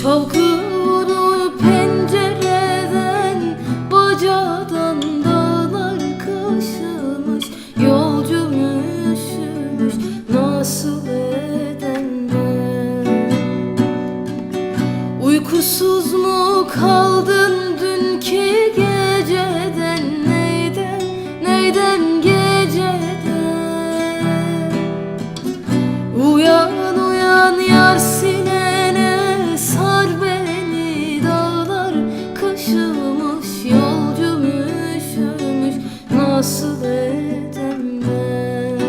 Çalgı vurur pencereden, bacadan dağlar kaşımış. Yolcum üşümüş, nasıl edem ben? Uykusuz mu kaldın dünkü geceden? Neyden geceden? Uyan uyan yar, sinene sar beni. Dağlar kaşımış, yolcum üşümüş, nasıl edem ben?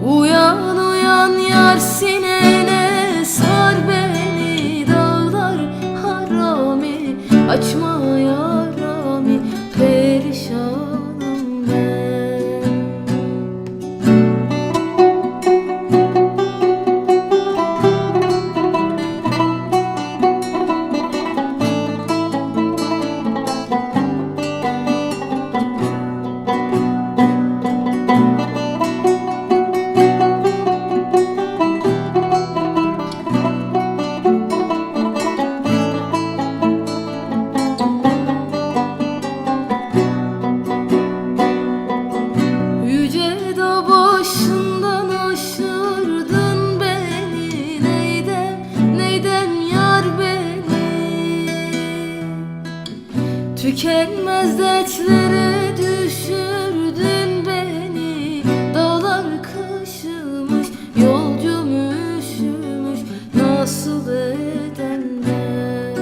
Uyan uyan yar, sinene sar beni. Dağlar harami, açma yarami, perişanım ben. Başından aşırdın beni, neyden yar beni? Tükenmez dertlere düşürdün beni. Dağlar kaşımış, yolcum üşümüş, nasıl edem ben?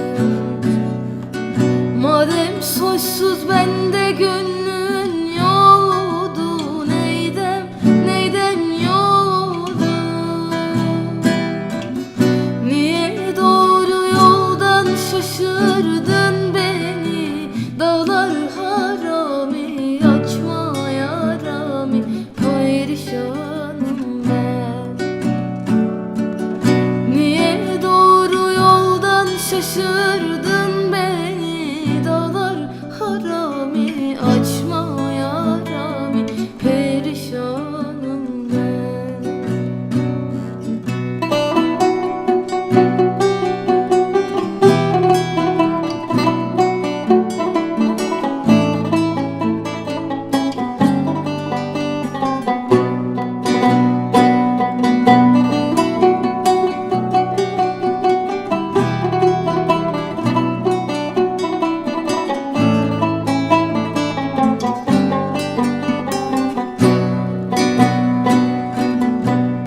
Madem soysuz bende gönlün yoldu, neyden yoldu? Niye doğru yoldan şaşırdın beni? Dağlar harami, açma yarami, perişanım ben. Niye doğru yoldan şaşırdın beni? Dağlar harami, açma yarami, perişanım ben.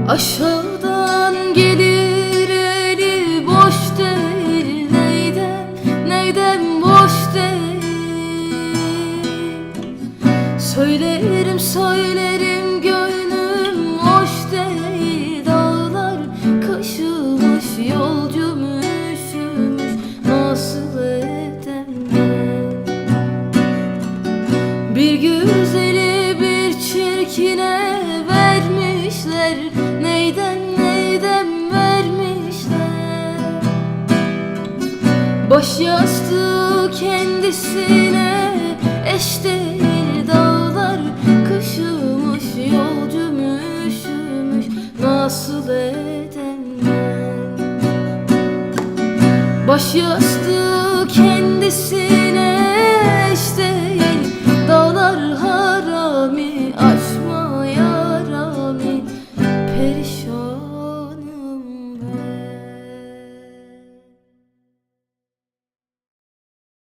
Aşağıdan gelir eli boş değil, neyden boş değil? Söylerim gönlüm hoş değil. Dağlar kaşımış, yolcum üşümüş, nasıl edem ben? Bir güzeli bir çirkine vermişler, neyden vermişler? Baş yastığı kendisine eş değil. Dağlar kaşımış, yolcum üşümüş, nasıl edem ben? Baş yastığı